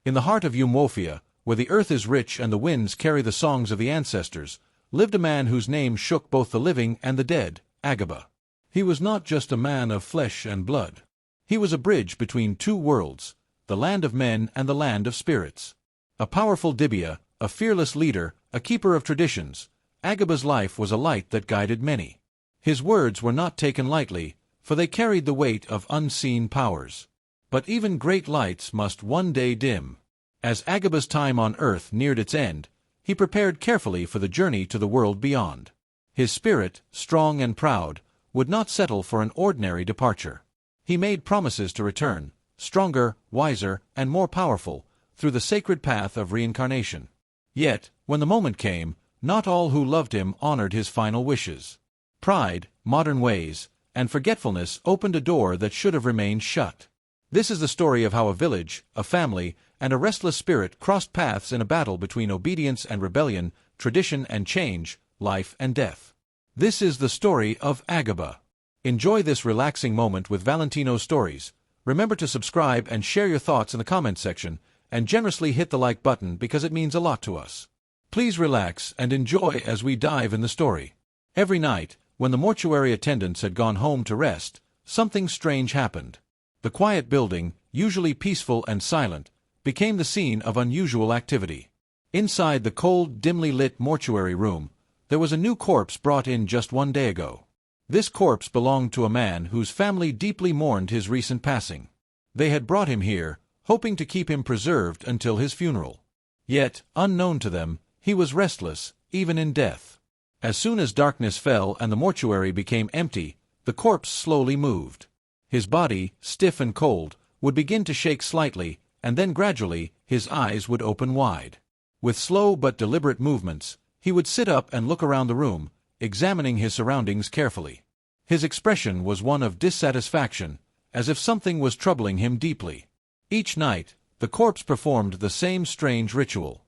In the heart of Umofia, where the earth is rich and the winds carry the songs of the ancestors, lived a man whose name shook both the living and the dead, Agaba. He was not just a man of flesh and blood. He was a bridge between two worlds, the land of men and the land of spirits. A powerful Dibia, a fearless leader, a keeper of traditions, Agaba's life was a light that guided many. His words were not taken lightly, for they carried the weight of unseen powers. But even great lights must one day dim. As Agaba's time on earth neared its end, he prepared carefully for the journey to the world beyond. His spirit, strong and proud, would not settle for an ordinary departure. He made promises to return, stronger, wiser, and more powerful, through the sacred path of reincarnation. Yet, when the moment came, not all who loved him honored his final wishes. Pride, modern ways, and forgetfulness opened a door that should have remained shut. This is the story of how a village, a family, and a restless spirit crossed paths in a battle between obedience and rebellion, tradition and change, life and death. This is the story of Agaba. Enjoy this relaxing moment with Valentino's stories. Remember to subscribe and share your thoughts in the comments section, and generously hit the like button because it means a lot to us. Please relax and enjoy as we dive in the story. Every night, when the mortuary attendants had gone home to rest, something strange happened. The quiet building, usually peaceful and silent, became the scene of unusual activity. Inside the cold, dimly lit mortuary room, there was a new corpse brought in just one day ago. This corpse belonged to a man whose family deeply mourned his recent passing. They had brought him here, hoping to keep him preserved until his funeral. Yet, unknown to them, he was restless, even in death. As soon as darkness fell and the mortuary became empty, the corpse slowly moved. His body, stiff and cold, would begin to shake slightly, and then gradually, his eyes would open wide. With slow but deliberate movements, he would sit up and look around the room, examining his surroundings carefully. His expression was one of dissatisfaction, as if something was troubling him deeply. Each night, the corpse performed the same strange ritual.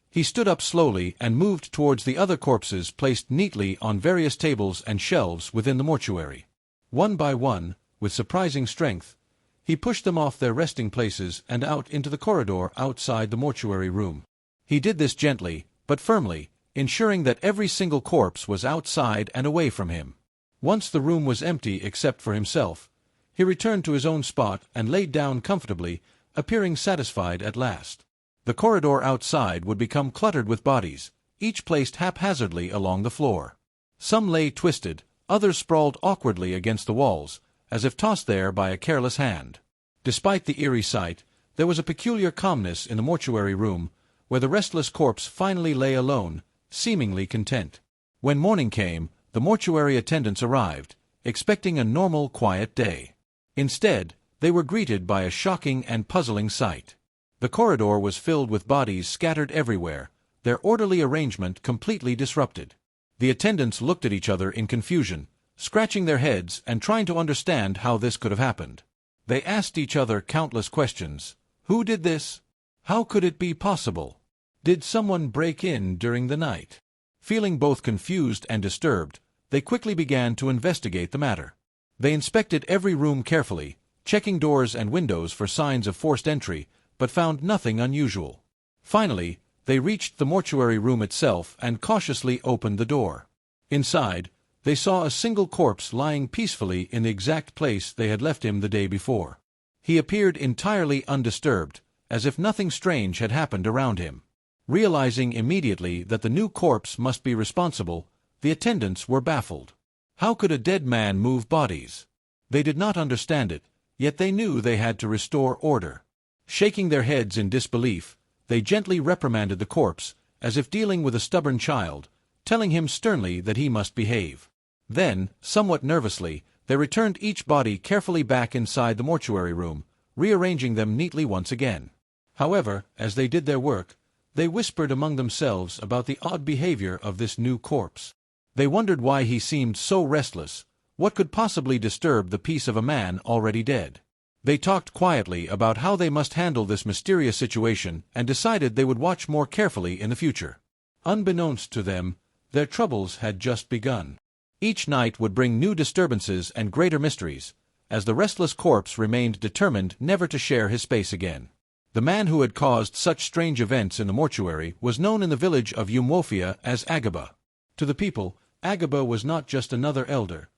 He stood up slowly and moved towards the other corpses placed neatly on various tables and shelves within the mortuary. One by one, with surprising strength, he pushed them off their resting places and out into the corridor outside the mortuary room. He did this gently, but firmly, ensuring that every single corpse was outside and away from him. Once the room was empty except for himself, he returned to his own spot and laid down comfortably, appearing satisfied at last. The corridor outside would become cluttered with bodies, each placed haphazardly along the floor. Some lay twisted, others sprawled awkwardly against the walls, as if tossed there by a careless hand. Despite the eerie sight, there was a peculiar calmness in the mortuary room, where the restless corpse finally lay alone, seemingly content. When morning came, the mortuary attendants arrived, expecting a normal, quiet day. Instead, they were greeted by a shocking and puzzling sight. The corridor was filled with bodies scattered everywhere, their orderly arrangement completely disrupted. The attendants looked at each other in confusion, scratching their heads and trying to understand how this could have happened. They asked each other countless questions. Who did this? How could it be possible? Did someone break in during the night? Feeling both confused and disturbed, they quickly began to investigate the matter. They inspected every room carefully, checking doors and windows for signs of forced entry, but found nothing unusual. Finally, they reached the mortuary room itself and cautiously opened the door. Inside, they saw a single corpse lying peacefully in the exact place they had left him the day before. He appeared entirely undisturbed, as if nothing strange had happened around him. Realizing immediately that the new corpse must be responsible, the attendants were baffled. How could a dead man move bodies? They did not understand it, yet they knew they had to restore order. Shaking their heads in disbelief, they gently reprimanded the corpse, as if dealing with a stubborn child, telling him sternly that he must behave. Then, somewhat nervously, they returned each body carefully back inside the mortuary room, rearranging them neatly once again. However, as they did their work, they whispered among themselves about the odd behavior of this new corpse. They wondered why he seemed so restless, what could possibly disturb the peace of a man already dead. They talked quietly about how they must handle this mysterious situation and decided they would watch more carefully in the future. Unbeknownst to them, their troubles had just begun. Each night would bring new disturbances and greater mysteries, as the restless corpse remained determined never to share his space again. The man who had caused such strange events in the mortuary was known in the village of Euchenna as Agaba. To the people, Agaba was not just another elder.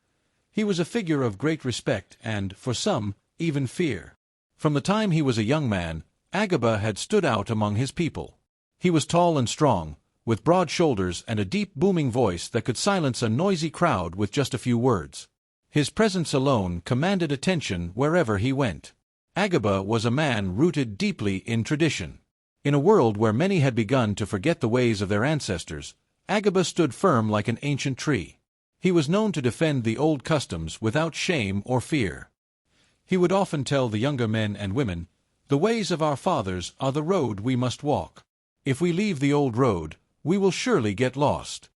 He was a figure of great respect and, for some, even fear. From the time he was a young man, Agaba had stood out among his people. He was tall and strong, with broad shoulders and a deep booming voice that could silence a noisy crowd with just a few words. His presence alone commanded attention wherever he went. Agaba was a man rooted deeply in tradition. In a world where many had begun to forget the ways of their ancestors, Agaba stood firm like an ancient tree. He was known to defend the old customs without shame or fear. He would often tell the younger men and women, "The ways of our fathers are the road we must walk. If we leave the old road, we will surely get lost."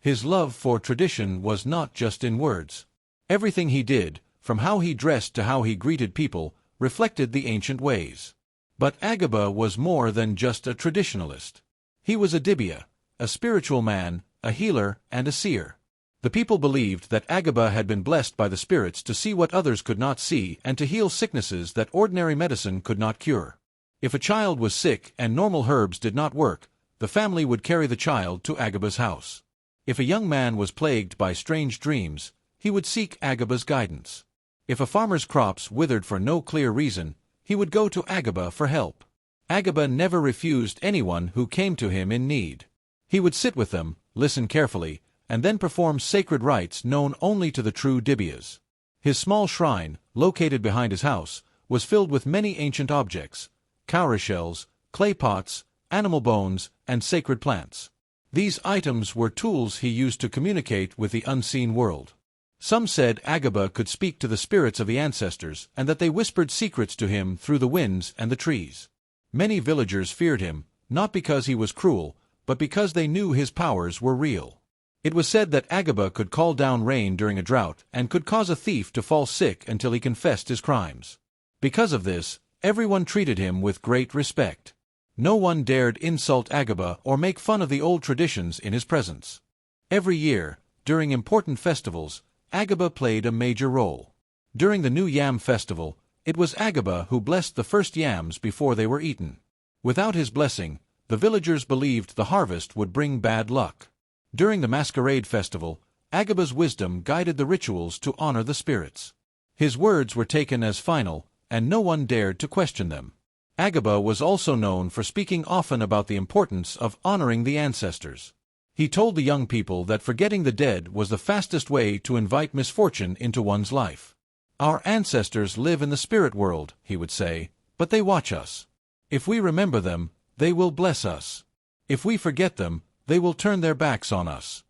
His love for tradition was not just in words. Everything he did, from how he dressed to how he greeted people, reflected the ancient ways. But Agaba was more than just a traditionalist. He was a dibia, a spiritual man, a healer, and a seer. The people believed that Agaba had been blessed by the spirits to see what others could not see and to heal sicknesses that ordinary medicine could not cure. If a child was sick and normal herbs did not work, the family would carry the child to Agaba's house. If a young man was plagued by strange dreams, he would seek Agaba's guidance. If a farmer's crops withered for no clear reason, he would go to Agaba for help. Agaba never refused anyone who came to him in need. He would sit with them, listen carefully, and then perform sacred rites known only to the true dibias. His small shrine, located behind his house, was filled with many ancient objects: cowrie shells, clay pots, animal bones, and sacred plants. These items were tools he used to communicate with the unseen world. Some said Agaba could speak to the spirits of the ancestors and that they whispered secrets to him through the winds and the trees. Many villagers feared him, not because he was cruel, but because they knew his powers were real. It was said that Agaba could call down rain during a drought and could cause a thief to fall sick until he confessed his crimes. Because of this, everyone treated him with great respect. No one dared insult Agaba or make fun of the old traditions in his presence. Every year, during important festivals, Agaba played a major role. During the New Yam Festival, it was Agaba who blessed the first yams before they were eaten. Without his blessing, the villagers believed the harvest would bring bad luck. During the Masquerade Festival, Agaba's wisdom guided the rituals to honor the spirits. His words were taken as final, and no one dared to question them. Agaba was also known for speaking often about the importance of honoring the ancestors. He told the young people that forgetting the dead was the fastest way to invite misfortune into one's life. "Our ancestors live in the spirit world," he would say, "but they watch us. If we remember them, they will bless us. If we forget them, they will turn their backs on us."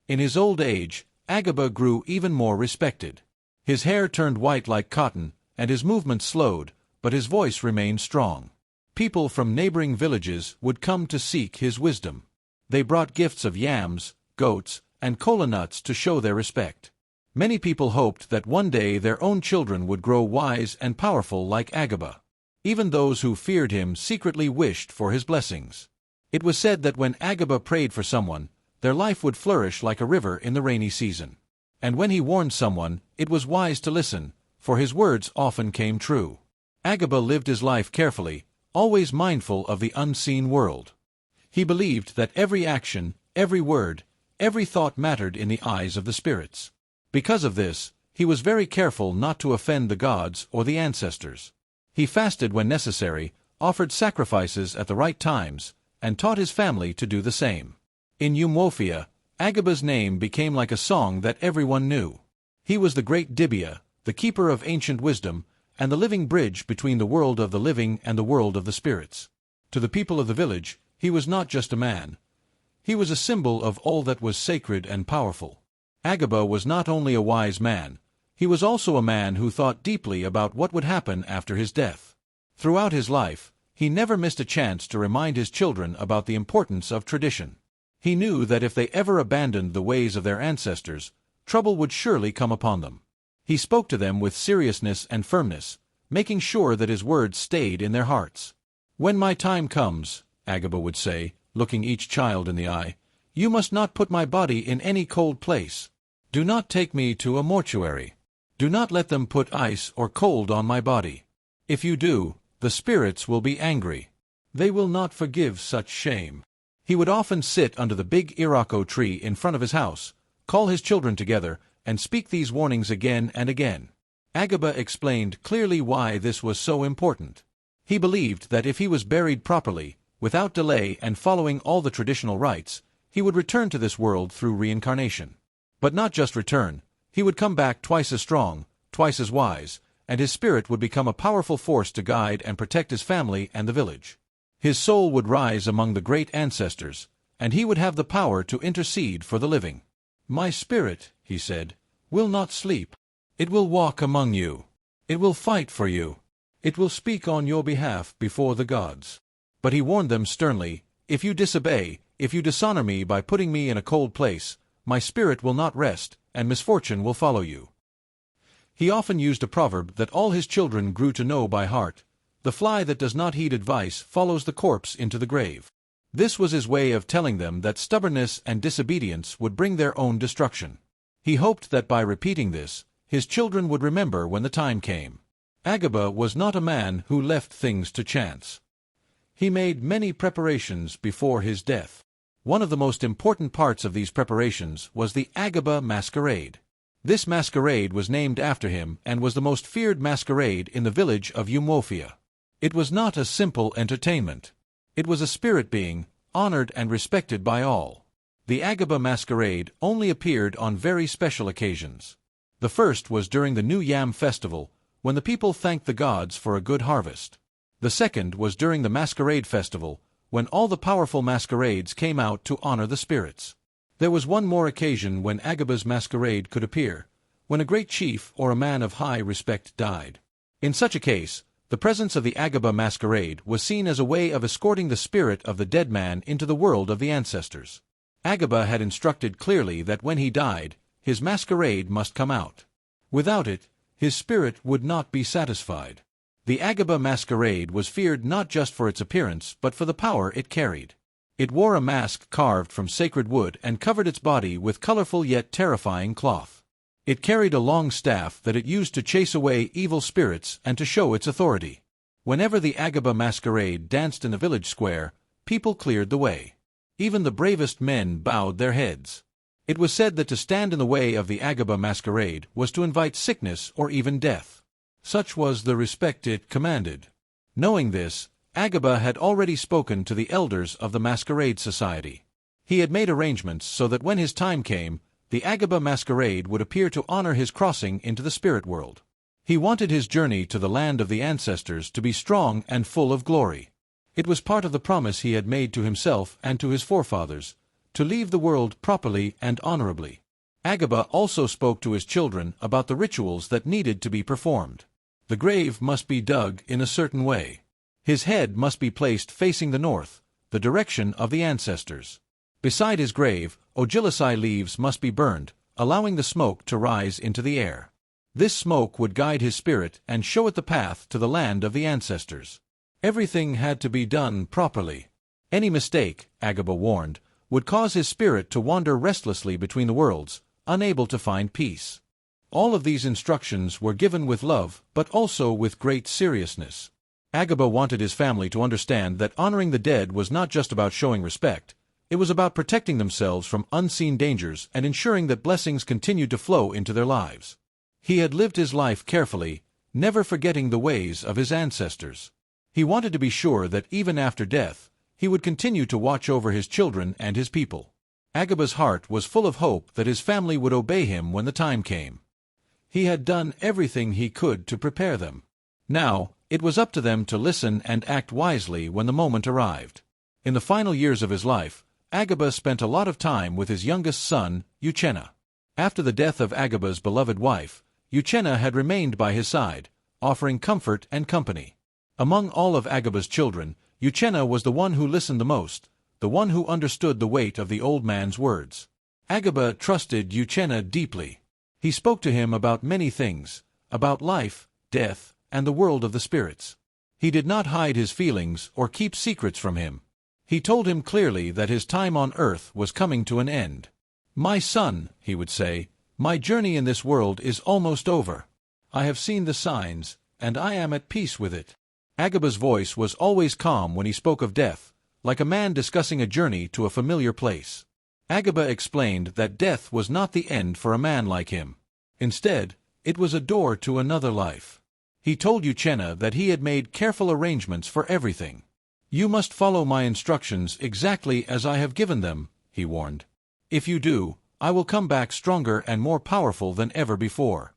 In his old age, Agaba grew even more respected. His hair turned white like cotton, and his movements slowed, but his voice remained strong. People from neighboring villages would come to seek his wisdom. They brought gifts of yams, goats, and kola nuts to show their respect. Many people hoped that one day their own children would grow wise and powerful like Agaba. Even those who feared him secretly wished for his blessings. It was said that when Agaba prayed for someone, their life would flourish like a river in the rainy season. And when he warned someone, it was wise to listen, for his words often came true. Agaba lived his life carefully, always mindful of the unseen world. He believed that every action, every word, every thought mattered in the eyes of the spirits. Because of this, he was very careful not to offend the gods or the ancestors. He fasted when necessary, offered sacrifices at the right times, and taught his family to do the same. In Euchenna, Agaba's name became like a song that everyone knew. He was the great dibia, the keeper of ancient wisdom, and the living bridge between the world of the living and the world of the spirits. To the people of the village, he was not just a man. He was a symbol of all that was sacred and powerful. Agaba was not only a wise man, he was also a man who thought deeply about what would happen after his death. Throughout his life, he never missed a chance to remind his children about the importance of tradition. He knew that if they ever abandoned the ways of their ancestors, trouble would surely come upon them. He spoke to them with seriousness and firmness, making sure that his words stayed in their hearts. "When my time comes," Agaba would say, looking each child in the eye, "you must not put my body in any cold place. Do not take me to a mortuary. Do not let them put ice or cold on my body. If you do, the spirits will be angry. They will not forgive such shame. He would often sit under the big Iroko tree in front of his house, call his children together, and speak these warnings again and again. Agaba explained clearly why this was so important. He believed that if he was buried properly, without delay and following all the traditional rites, he would return to this world through reincarnation. But not just return, he would come back twice as strong, twice as wise, and his spirit would become a powerful force to guide and protect his family and the village. His soul would rise among the great ancestors, and he would have the power to intercede for the living. "My spirit," he said, "will not sleep. It will walk among you. It will fight for you. It will speak on your behalf before the gods." But he warned them sternly, "If you disobey, if you dishonor me by putting me in a cold place, my spirit will not rest, and misfortune will follow you." He often used a proverb that all his children grew to know by heart: "The fly that does not heed advice follows the corpse into the grave." This was his way of telling them that stubbornness and disobedience would bring their own destruction. He hoped that by repeating this, his children would remember when the time came. Agaba was not a man who left things to chance. He made many preparations before his death. One of the most important parts of these preparations was the Agaba masquerade. This masquerade was named after him and was the most feared masquerade in the village of Euchenna. It was not a simple entertainment. It was a spirit being, honored and respected by all. The Agaba masquerade only appeared on very special occasions. The first was during the New Yam festival, when the people thanked the gods for a good harvest. The second was during the masquerade festival, when all the powerful masquerades came out to honor the spirits. There was one more occasion when Agaba's masquerade could appear, when a great chief or a man of high respect died. In such a case, the presence of the Agaba masquerade was seen as a way of escorting the spirit of the dead man into the world of the ancestors. Agaba had instructed clearly that when he died, his masquerade must come out. Without it, his spirit would not be satisfied. The Agaba masquerade was feared not just for its appearance but for the power it carried. It wore a mask carved from sacred wood and covered its body with colorful yet terrifying cloth. It carried a long staff that it used to chase away evil spirits and to show its authority. Whenever the Agaba masquerade danced in the village square, people cleared the way. Even the bravest men bowed their heads. It was said that to stand in the way of the Agaba masquerade was to invite sickness or even death. Such was the respect it commanded. Knowing this, Agaba had already spoken to the elders of the masquerade society. He had made arrangements so that when his time came, the Agaba masquerade would appear to honor his crossing into the spirit world. He wanted his journey to the land of the ancestors to be strong and full of glory. It was part of the promise he had made to himself and to his forefathers, to leave the world properly and honorably. Agaba also spoke to his children about the rituals that needed to be performed. The grave must be dug in a certain way. His head must be placed facing the north, the direction of the ancestors. Beside his grave, ogilasai leaves must be burned, allowing the smoke to rise into the air. This smoke would guide his spirit and show it the path to the land of the ancestors. Everything had to be done properly. Any mistake, Agaba warned, would cause his spirit to wander restlessly between the worlds, unable to find peace. All of these instructions were given with love, but also with great seriousness. Agaba wanted his family to understand that honoring the dead was not just about showing respect. It was about protecting themselves from unseen dangers and ensuring that blessings continued to flow into their lives. He had lived his life carefully, never forgetting the ways of his ancestors. He wanted to be sure that even after death, he would continue to watch over his children and his people. Agaba's heart was full of hope that his family would obey him when the time came. He had done everything he could to prepare them. Now, it was up to them to listen and act wisely when the moment arrived. In the final years of his life, Agaba spent a lot of time with his youngest son, Euchenna. After the death of Agaba's beloved wife, Euchenna had remained by his side, offering comfort and company. Among all of Agaba's children, Euchenna was the one who listened the most, the one who understood the weight of the old man's words. Agaba trusted Euchenna deeply. He spoke to him about many things, about life, death, and the world of the spirits. He did not hide his feelings or keep secrets from him. He told him clearly that his time on earth was coming to an end. "My son," he would say, "my journey in this world is almost over. I have seen the signs, and I am at peace with it. Agaba's voice was always calm when he spoke of death, like a man discussing a journey to a familiar place. Agaba explained that death was not the end for a man like him. Instead, it was a door to another life. He told Euchenna that he had made careful arrangements for everything. "You must follow my instructions exactly as I have given them," he warned. "If you do, I will come back stronger and more powerful than ever before."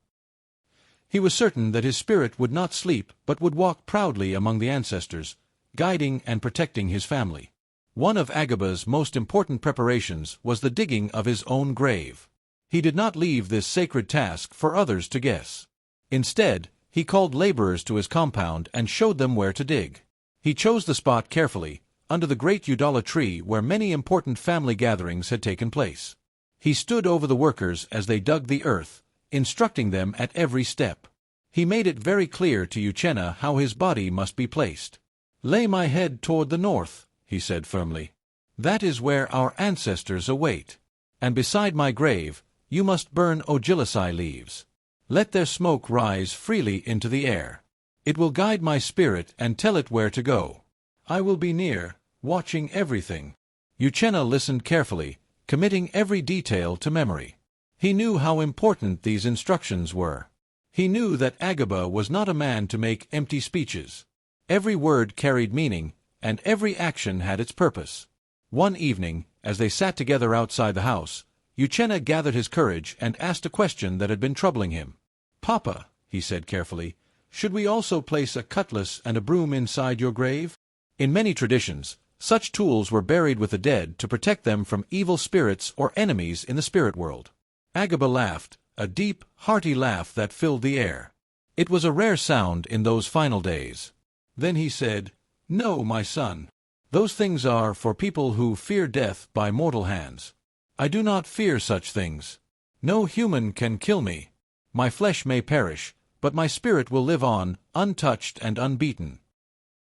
He was certain that his spirit would not sleep but would walk proudly among the ancestors, guiding and protecting his family. One of Agaba's most important preparations was the digging of his own grave. He did not leave this sacred task for others to guess. Instead, he called laborers to his compound and showed them where to dig. He chose the spot carefully, under the great Euchenna tree where many important family gatherings had taken place. He stood over the workers as they dug the earth, instructing them at every step. He made it very clear to Euchenna how his body must be placed. "Lay my head toward the north," he said firmly. "That is where our ancestors await. And beside my grave, you must burn ogilassi leaves. Let their smoke rise freely into the air. It will guide my spirit and tell it where to go. I will be near, watching everything." Euchenna listened carefully, committing every detail to memory. He knew how important these instructions were. He knew that Agaba was not a man to make empty speeches. Every word carried meaning, and every action had its purpose. One evening, as they sat together outside the house, Euchenna gathered his courage and asked a question that had been troubling him. "Papa," he said carefully, "should we also place a cutlass and a broom inside your grave?" In many traditions, such tools were buried with the dead to protect them from evil spirits or enemies in the spirit world. Agaba laughed, a deep, hearty laugh that filled the air. It was a rare sound in those final days. Then he said, "No, my son. Those things are for people who fear death by mortal hands. I do not fear such things. No human can kill me. My flesh may perish, but my spirit will live on, untouched and unbeaten."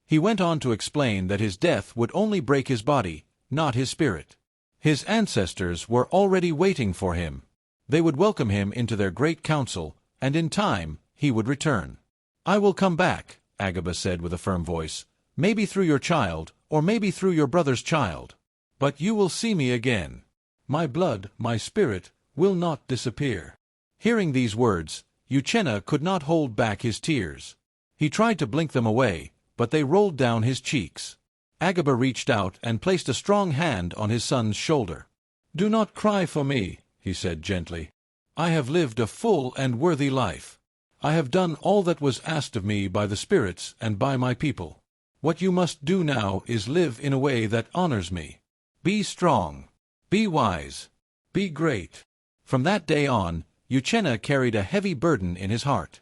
He went on to explain that his death would only break his body, not his spirit. His ancestors were already waiting for him. They would welcome him into their great council, and in time he would return. "I will come back," Agaba said with a firm voice, "maybe through your child, or maybe through your brother's child. But you will see me again. My blood, my spirit, will not disappear." Hearing these words, Euchenna could not hold back his tears. He tried to blink them away, but they rolled down his cheeks. Agaba reached out and placed a strong hand on his son's shoulder. "Do not cry for me," he said gently. "I have lived a full and worthy life. I have done all that was asked of me by the spirits and by my people. What you must do now is live in a way that honors me. Be strong. Be wise. Be great." From that day on, Euchenna carried a heavy burden in his heart.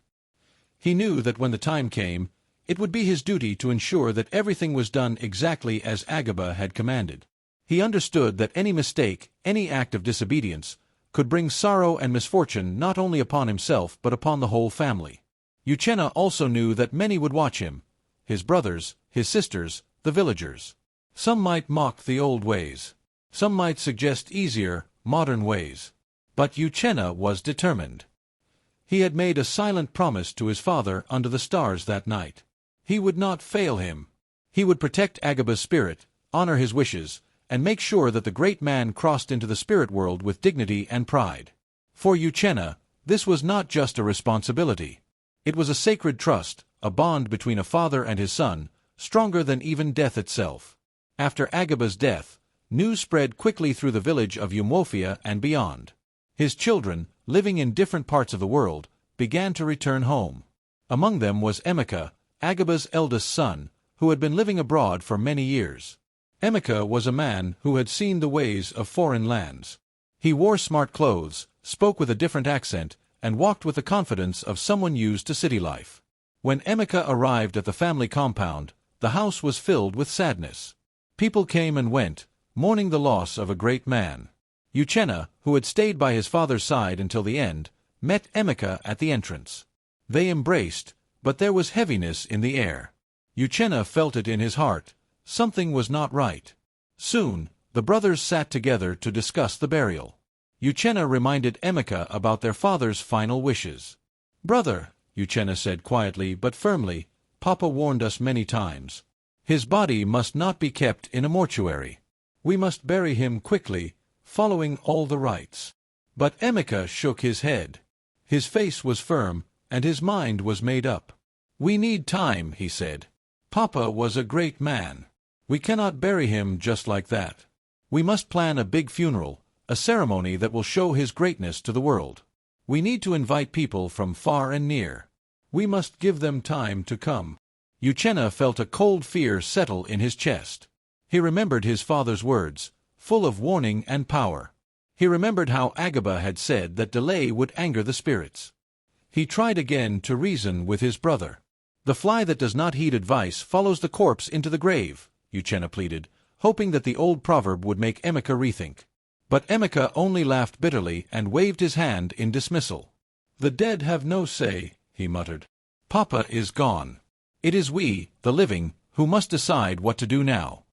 He knew that when the time came, it would be his duty to ensure that everything was done exactly as Agaba had commanded. He understood that any mistake, any act of disobedience, could bring sorrow and misfortune not only upon himself but upon the whole family. Euchenna also knew that many would watch him, his brothers, his sisters, the villagers. Some might mock the old ways. Some might suggest easier, modern ways. But Euchenna was determined. He had made a silent promise to his father under the stars that night. He would not fail him. He would protect Agaba's spirit, honor his wishes, and make sure that the great man crossed into the spirit world with dignity and pride. For Euchenna, this was not just a responsibility. It was a sacred trust, a bond between a father and his son, stronger than even death itself. After Agaba's death, news spread quickly through the village of Euchenna and beyond. His children, living in different parts of the world, began to return home. Among them was Emeka, Agaba's eldest son, who had been living abroad for many years. Emeka was a man who had seen the ways of foreign lands. He wore smart clothes, spoke with a different accent, and walked with the confidence of someone used to city life. When Emeka arrived at the family compound, the house was filled with sadness. People came and went, mourning the loss of a great man. Euchenna, who had stayed by his father's side until the end, met Emeka at the entrance. They embraced, but there was heaviness in the air. Euchenna felt it in his heart. Something was not right. Soon, the brothers sat together to discuss the burial. Euchenna reminded Emeka about their father's final wishes. "Brother," Euchenna said quietly but firmly, Papa warned us many times. His body must not be kept in a mortuary. We must bury him quickly, following all the rites." But Emeka shook his head. His face was firm, and his mind was made up. "We need time," he said. "Papa was a great man. We cannot bury him just like that. We must plan a big funeral, a ceremony that will show his greatness to the world. We need to invite people from far and near. We must give them time to come." Euchenna felt a cold fear settle in his chest. He remembered his father's words, full of warning and power. He remembered how Agaba had said that delay would anger the spirits. He tried again to reason with his brother. "The fly that does not heed advice follows the corpse into the grave," Euchenna pleaded, hoping that the old proverb would make Emeka rethink. But Emeka only laughed bitterly and waved his hand in dismissal. "The dead have no say," he muttered. "Papa is gone. It is we, the living, who must decide what to do now."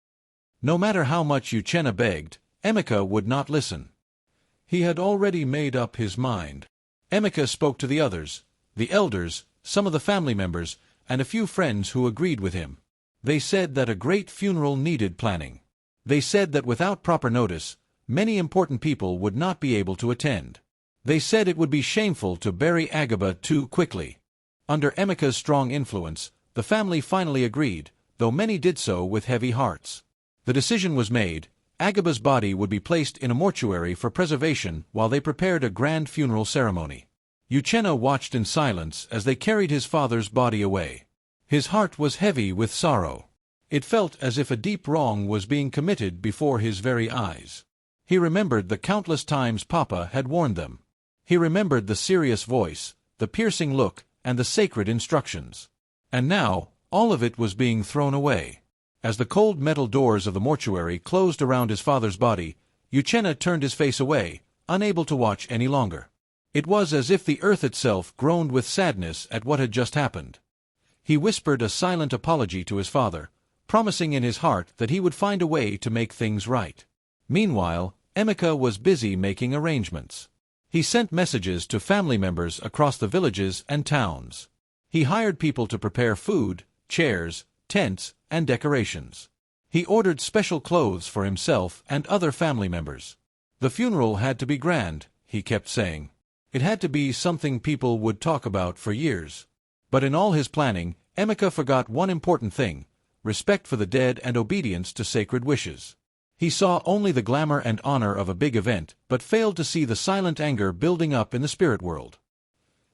No matter how much Euchenna begged, Emeka would not listen. He had already made up his mind. Emeka spoke to the others, the elders, some of the family members, and a few friends who agreed with him. They said that a great funeral needed planning. They said that without proper notice, many important people would not be able to attend. They said it would be shameful to bury Agaba too quickly. Under Emeka's strong influence, the family finally agreed, though many did so with heavy hearts. The decision was made. Agaba's body would be placed in a mortuary for preservation while they prepared a grand funeral ceremony. Euchenna watched in silence as they carried his father's body away. His heart was heavy with sorrow. It felt as if a deep wrong was being committed before his very eyes. He remembered the countless times Papa had warned them. He remembered the serious voice, the piercing look, and the sacred instructions. And now, all of it was being thrown away. As the cold metal doors of the mortuary closed around his father's body, Euchenna turned his face away, unable to watch any longer. It was as if the earth itself groaned with sadness at what had just happened. He whispered a silent apology to his father, promising in his heart that he would find a way to make things right. Meanwhile, Emeka was busy making arrangements. He sent messages to family members across the villages and towns. He hired people to prepare food, chairs, tents, and decorations. He ordered special clothes for himself and other family members. The funeral had to be grand, he kept saying. It had to be something people would talk about for years. But in all his planning, Emeka forgot one important thing: respect for the dead and obedience to sacred wishes. He saw only the glamour and honor of a big event, but failed to see the silent anger building up in the spirit world.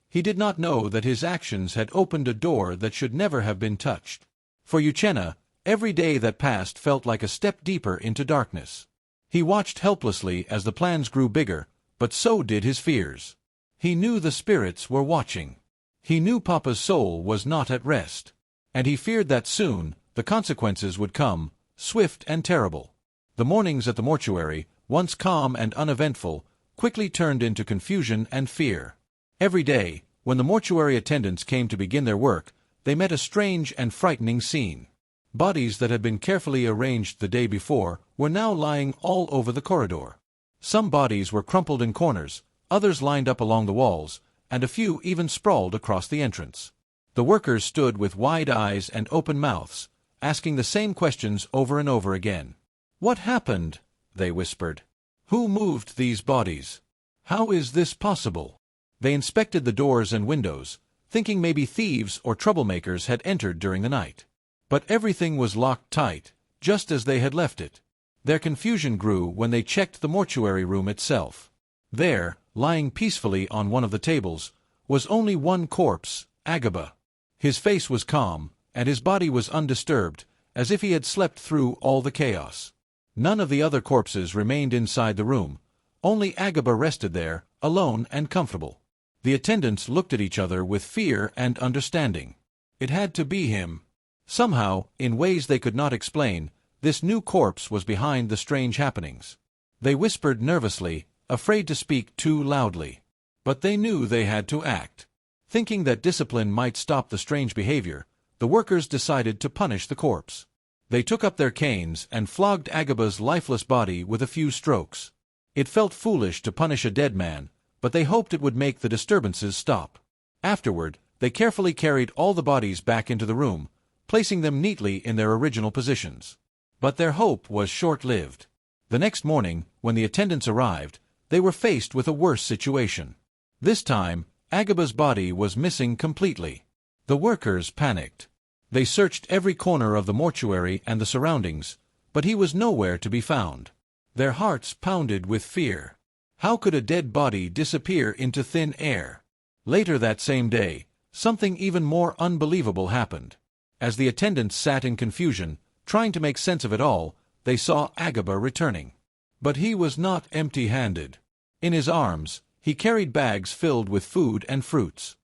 He did not know that his actions had opened a door that should never have been touched. For Euchenna, every day that passed felt like a step deeper into darkness. He watched helplessly as the plans grew bigger, but so did his fears. He knew the spirits were watching. He knew Papa's soul was not at rest. And he feared that soon, the consequences would come, swift and terrible. The mornings at the mortuary, once calm and uneventful, quickly turned into confusion and fear. Every day, when the mortuary attendants came to begin their work, they met a strange and frightening scene. Bodies that had been carefully arranged the day before were now lying all over the corridor. Some bodies were crumpled in corners, others lined up along the walls, and a few even sprawled across the entrance. The workers stood with wide eyes and open mouths, asking the same questions over and over again. "What happened?" they whispered. "Who moved these bodies? How is this possible?" They inspected the doors and windows, thinking maybe thieves or troublemakers had entered during the night. But everything was locked tight, just as they had left it. Their confusion grew when they checked the mortuary room itself. There, lying peacefully on one of the tables, was only one corpse, Agaba. His face was calm, and his body was undisturbed, as if he had slept through all the chaos. None of the other corpses remained inside the room. Only Agaba rested there, alone and comfortable. The attendants looked at each other with fear and understanding. It had to be him. Somehow, in ways they could not explain, this new corpse was behind the strange happenings. They whispered nervously, afraid to speak too loudly. But they knew they had to act. Thinking that discipline might stop the strange behavior, the workers decided to punish the corpse. They took up their canes and flogged Agaba's lifeless body with a few strokes. It felt foolish to punish a dead man, but they hoped it would make the disturbances stop. Afterward, They carefully carried all the bodies back into the room, placing them neatly in their original positions. But their hope was short-lived. The next morning, when the attendants arrived, they were faced with a worse situation. This time, Agaba's body was missing completely. The workers panicked. They searched every corner of the mortuary and the surroundings, but he was nowhere to be found. Their hearts pounded with fear. How could a dead body disappear into thin air? Later that same day, something even more unbelievable happened. As the attendants sat in confusion, trying to make sense of it all, they saw Agaba returning. But he was not empty-handed. In his arms, he carried bags filled with food and fruits.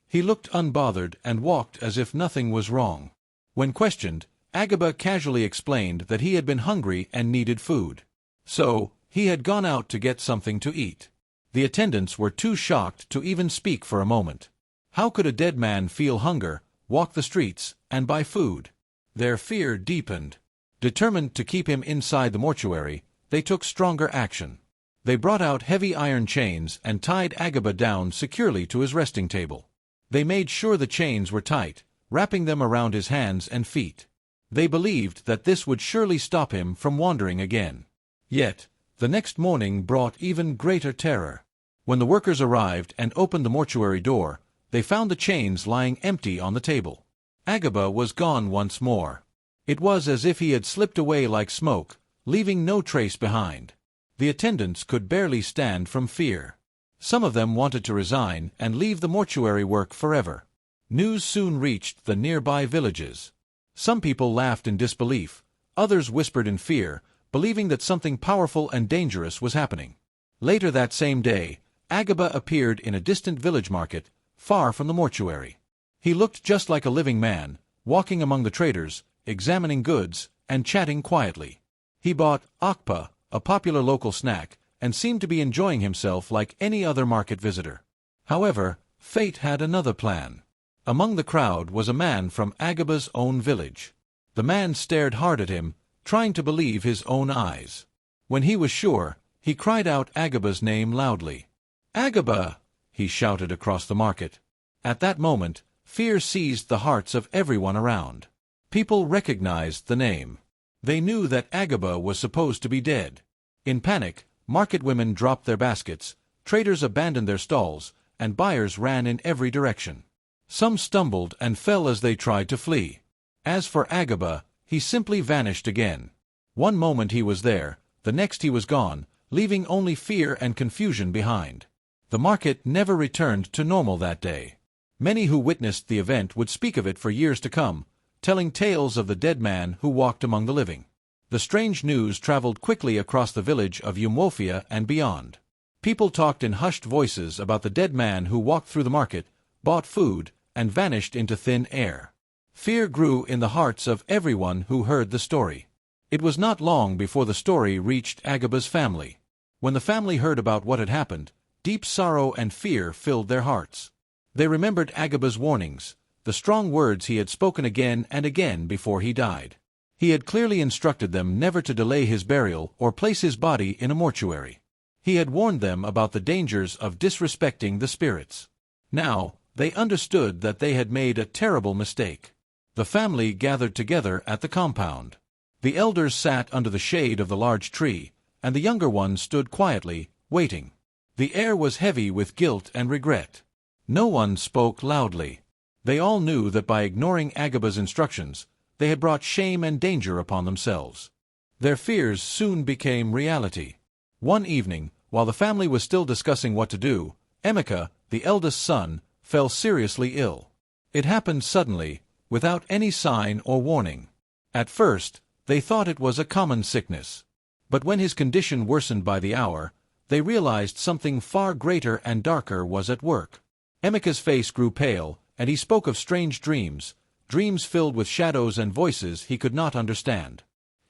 He looked unbothered and walked as if nothing was wrong. When questioned, Agaba casually explained that he had been hungry and needed food. So, he had gone out to get something to eat. The attendants were too shocked to even speak for a moment. How could a dead man feel hunger, walk the streets, and buy food? Their fear deepened. Determined to keep him inside the mortuary, they took stronger action. They brought out heavy iron chains and tied Agaba down securely to his resting table. They made sure the chains were tight, wrapping them around his hands and feet. They believed that this would surely stop him from wandering again. Yet, the next morning brought even greater terror. When the workers arrived and opened the mortuary door, they found the chains lying empty on the table. Agaba was gone once more. It was as if he had slipped away like smoke, leaving no trace behind. The attendants could barely stand from fear. Some of them wanted to resign and leave the mortuary work forever. News soon reached the nearby villages. Some people laughed in disbelief, others whispered in fear, believing that something powerful and dangerous was happening. Later that same day, Agaba appeared in a distant village market, far from the mortuary. He looked just like a living man, walking among the traders, examining goods, and chatting quietly. He bought akpa, a popular local snack, and seemed to be enjoying himself like any other market visitor. However, fate had another plan. Among the crowd was a man from Agaba's own village. The man stared hard at him, trying to believe his own eyes. When he was sure, he cried out Agaba's name loudly. "Agaba!" he shouted across the market. At that moment, fear seized the hearts of everyone around. People recognized the name. They knew that Agaba was supposed to be dead. In panic, market women dropped their baskets, traders abandoned their stalls, and buyers ran in every direction. Some stumbled and fell as they tried to flee. As for Agaba, he simply vanished again. One moment he was there, the next he was gone, leaving only fear and confusion behind. The market never returned to normal that day. Many who witnessed the event would speak of it for years to come, telling tales of the dead man who walked among the living. The strange news traveled quickly across the village of Euchenna and beyond. People talked in hushed voices about the dead man who walked through the market, bought food, and vanished into thin air. Fear grew in the hearts of everyone who heard the story. It was not long before the story reached Agaba's family. When the family heard about what had happened, deep sorrow and fear filled their hearts. They remembered Agaba's warnings, the strong words he had spoken again and again before he died. He had clearly instructed them never to delay his burial or place his body in a mortuary. He had warned them about the dangers of disrespecting the spirits. Now, they understood that they had made a terrible mistake. The family gathered together at the compound. The elders sat under the shade of the large tree, and the younger ones stood quietly, waiting. The air was heavy with guilt and regret. No one spoke loudly. They all knew that by ignoring Agaba's instructions, they had brought shame and danger upon themselves. Their fears soon became reality. One evening, while the family was still discussing what to do, Emeka, the eldest son, fell seriously ill. It happened suddenly, without any sign or warning. At first, they thought it was a common sickness. But when his condition worsened by the hour, they realized something far greater and darker was at work. Emeka's face grew pale, and he spoke of strange dreams, dreams filled with shadows and voices he could not understand.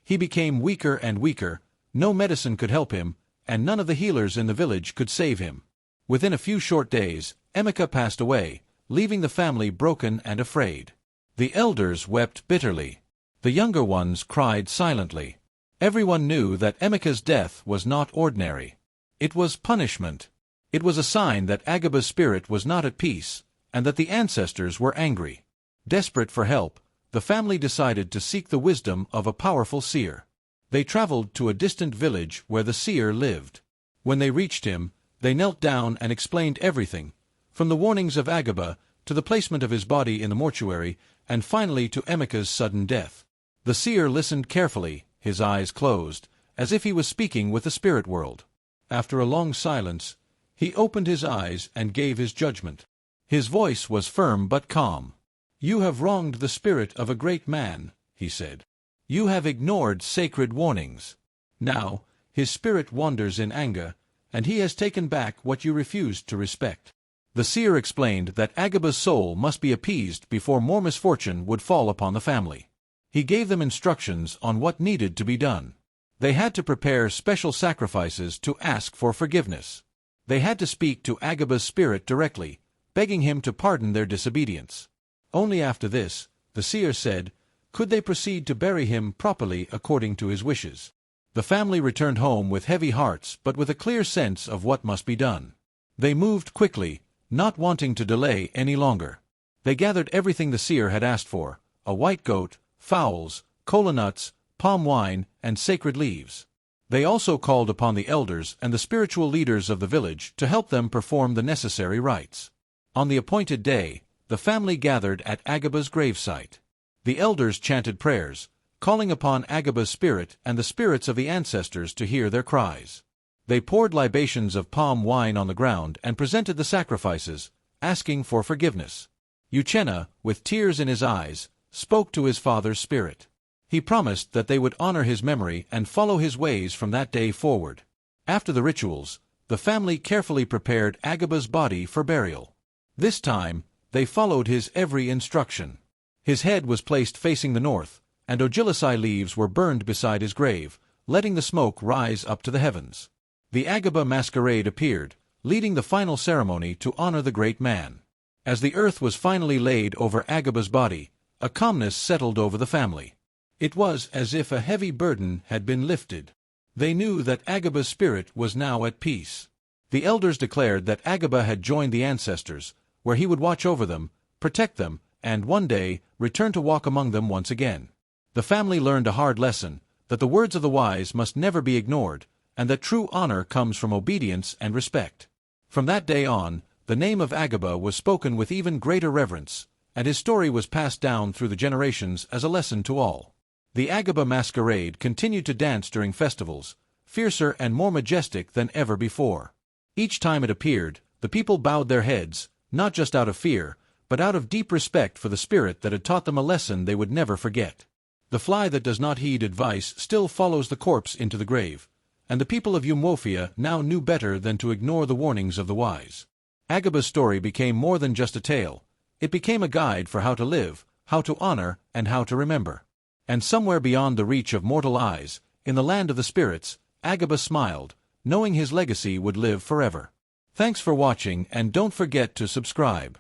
He became weaker and weaker, no medicine could help him, and none of the healers in the village could save him. Within a few short days, Emeka passed away, leaving the family broken and afraid. The elders wept bitterly. The younger ones cried silently. Everyone knew that Emeka's death was not ordinary. It was punishment. It was a sign that Agaba's spirit was not at peace, and that the ancestors were angry. Desperate for help, the family decided to seek the wisdom of a powerful seer. They traveled to a distant village where the seer lived. When they reached him, they knelt down and explained everything, from the warnings of Agaba to the placement of his body in the mortuary, and finally to Emeka's sudden death. The seer listened carefully, his eyes closed, as if he was speaking with the spirit world. After a long silence, he opened his eyes and gave his judgment. His voice was firm but calm. "You have wronged the spirit of a great man," he said. "You have ignored sacred warnings. Now, his spirit wanders in anger, and he has taken back what you refused to respect." The seer explained that Agaba's soul must be appeased before more misfortune would fall upon the family. He gave them instructions on what needed to be done. They had to prepare special sacrifices to ask for forgiveness. They had to speak to Agaba's spirit directly, begging him to pardon their disobedience. Only after this, the seer said, could they proceed to bury him properly according to his wishes. The family returned home with heavy hearts but with a clear sense of what must be done. They moved quickly, not wanting to delay any longer. They gathered everything the seer had asked for: a white goat, fowls, kola nuts, palm wine, and sacred leaves. They also called upon the elders and the spiritual leaders of the village to help them perform the necessary rites. On the appointed day, the family gathered at Agaba's gravesite. The elders chanted prayers, calling upon Agaba's spirit and the spirits of the ancestors to hear their cries. They poured libations of palm wine on the ground and presented the sacrifices, asking for forgiveness. Euchenna, with tears in his eyes, spoke to his father's spirit. He promised that they would honor his memory and follow his ways from that day forward. After the rituals, the family carefully prepared Agaba's body for burial. This time, they followed his every instruction. His head was placed facing the north, and ogilasai leaves were burned beside his grave, letting the smoke rise up to the heavens. The Agaba masquerade appeared, leading the final ceremony to honor the great man. As the earth was finally laid over Agaba's body, a calmness settled over the family. It was as if a heavy burden had been lifted. They knew that Agaba's spirit was now at peace. The elders declared that Agaba had joined the ancestors, where he would watch over them, protect them, and one day return to walk among them once again. The family learned a hard lesson, that the words of the wise must never be ignored, and that true honor comes from obedience and respect. From that day on, the name of Agaba was spoken with even greater reverence, and his story was passed down through the generations as a lesson to all. The Agaba masquerade continued to dance during festivals, fiercer and more majestic than ever before. Each time it appeared, the people bowed their heads, not just out of fear, but out of deep respect for the spirit that had taught them a lesson they would never forget. The fly that does not heed advice still follows the corpse into the grave, and the people of Umuofia now knew better than to ignore the warnings of the wise. Agaba's story became more than just a tale. It became a guide for how to live, how to honor, and how to remember. And somewhere beyond the reach of mortal eyes, in the land of the spirits, Agaba smiled, knowing his legacy would live forever. Thanks for watching, and don't forget to subscribe.